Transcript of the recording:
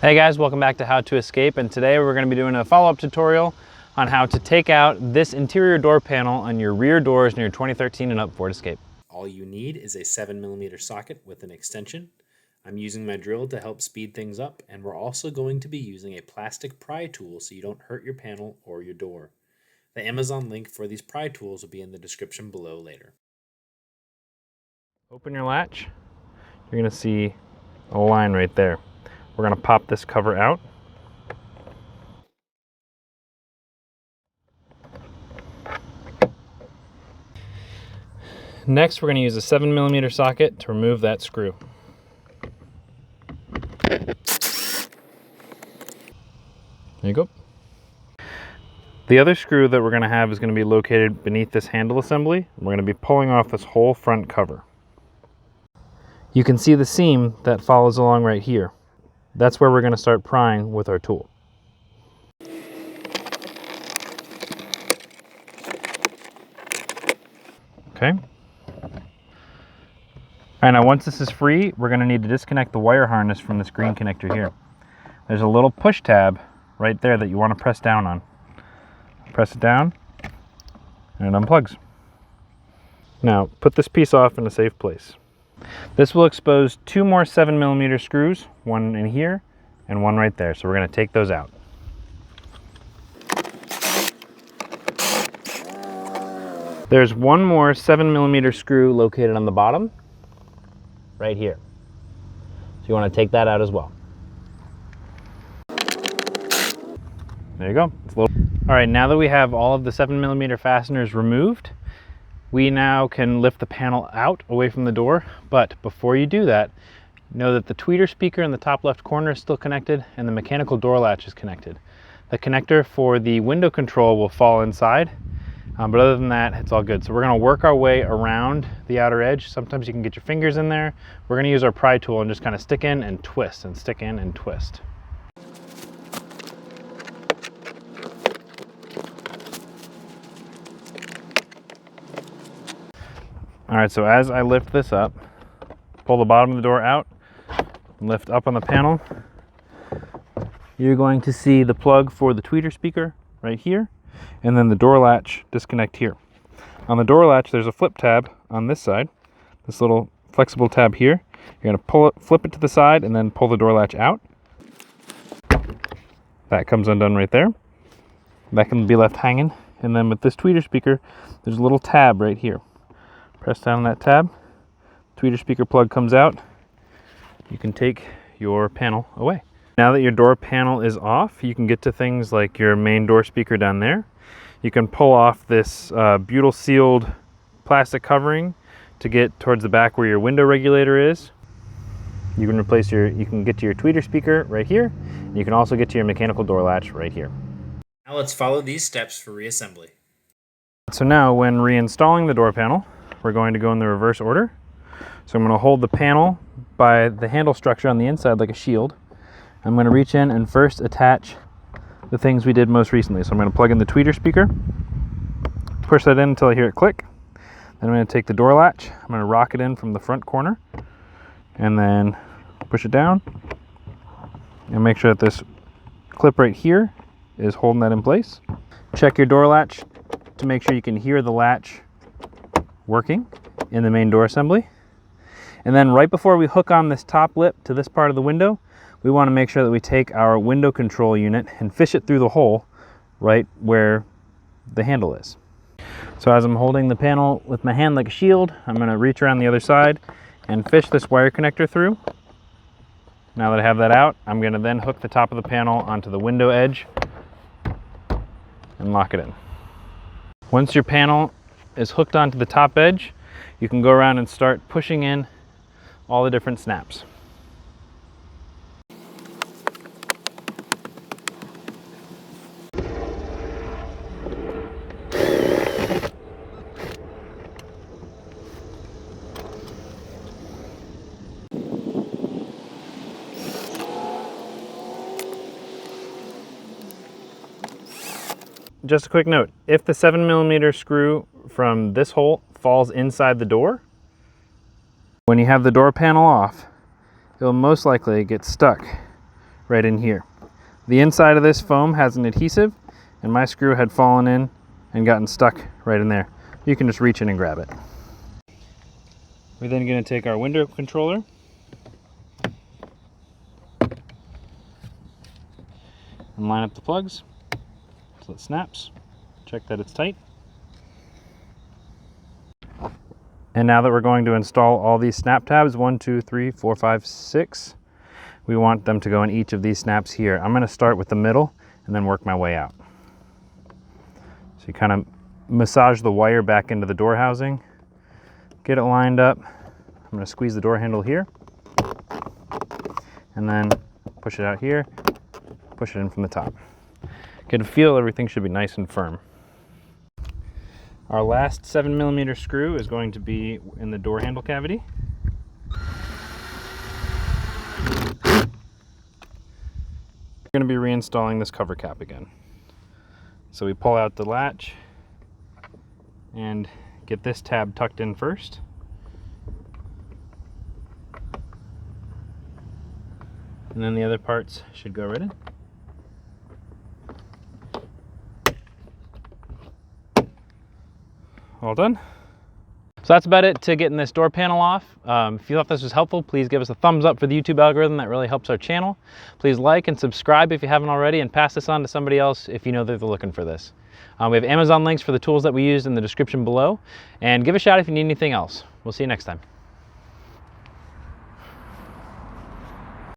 Hey guys, welcome back to How to Escape, and today we're going to be doing a follow-up tutorial on how to take out this interior door panel on your rear doors in your 2013 and up Ford Escape. All you need is a 7mm socket with an extension. I'm using my drill to help speed things up, and we're also going to be using a plastic pry tool so you don't hurt your panel or your door. The Amazon link for these pry tools will be in the description below later. Open your latch. You're going to see a line right there. We're going to pop this cover out. Next, we're going to use a 7mm socket to remove that screw. There you go. The other screw that we're going to have is going to be located beneath this handle assembly. We're going to be pulling off this whole front cover. You can see the seam that follows along right here. That's where we're going to start prying with our tool. Okay. Alright, now once this is free, we're going to need to disconnect the wire harness from this green connector here. There's a little push tab right there that you want to press down on. Press it down, and it unplugs. Now, put this piece off in a safe place. This will expose two more 7mm screws, one in here and one right there. So we're going to take those out. There's one more 7mm screw located on the bottom, right here. So you want to take that out as well. There you go. All right, now that we have all of the 7mm fasteners removed, we now can lift the panel out away from the door. But before you do that, know that the tweeter speaker in the top left corner is still connected and the mechanical door latch is connected. The connector for the window control will fall inside, but other than that, it's all good. So we're going to work our way around the outer edge. Sometimes you can get your fingers in there. We're going to use our pry tool and just kind of stick in and twist and stick in and twist. All right, so as I lift this up, pull the bottom of the door out, lift up on the panel, you're going to see the plug for the tweeter speaker right here, and then the door latch disconnect here. On the door latch, there's a flip tab on this side, this little flexible tab here. You're gonna flip it to the side and then pull the door latch out. That comes undone right there. That can be left hanging. And then with this tweeter speaker, there's a little tab right here. Press down on that tab, tweeter speaker plug comes out, you can take your panel away. Now that your door panel is off, you can get to things like your main door speaker down there. You can pull off this butyl sealed plastic covering to get towards the back where your window regulator is. You can get to your tweeter speaker right here. And you can also get to your mechanical door latch right here. Now let's follow these steps for reassembly. So now when reinstalling the door panel, we're going to go in the reverse order. So I'm going to hold the panel by the handle structure on the inside like a shield. I'm going to reach in and first attach the things we did most recently. So I'm going to plug in the tweeter speaker, push that in until I hear it click. Then I'm going to take the door latch, I'm going to rock it in from the front corner, and then push it down, and make sure that this clip right here is holding that in place. Check your door latch to make sure you can hear the latch working in the main door assembly. And then right before we hook on this top lip to this part of the window, we want to make sure that we take our window control unit and fish it through the hole right where the handle is. So as I'm holding the panel with my hand like a shield, I'm going to reach around the other side and fish this wire connector through. Now that I have that out, I'm going to then hook the top of the panel onto the window edge and lock it in. Once your panel is hooked onto the top edge, you can go around and start pushing in all the different snaps. Just a quick note, if the 7mm screw from this hole falls inside the door, when you have the door panel off, it will most likely get stuck right in here. The inside of this foam has an adhesive, and my screw had fallen in and gotten stuck right in there. You can just reach in and grab it. We're then going to take our window controller and line up the plugs so it snaps. Check that it's tight. And now that we're going to install all these snap tabs, 1, 2, 3, 4, 5, 6, we want them to go in each of these snaps here. I'm going to start with the middle and then work my way out. So you kind of massage the wire back into the door housing, get it lined up. I'm going to squeeze the door handle here and then push it out here, push it in from the top. Get a feel, everything should be nice and firm. Our last 7mm screw is going to be in the door handle cavity. We're going to be reinstalling this cover cap again. So we pull out the latch and get this tab tucked in first. And then the other parts should go right in. All done. So that's about it to getting this door panel off. If you thought this was helpful, please give us a thumbs up for the YouTube algorithm. That really helps our channel. Please like and subscribe if you haven't already, and pass this on to somebody else if you know that they're looking for this. We have Amazon links for the tools that we used in the description below, and give a shout if you need anything else. We'll see you next time.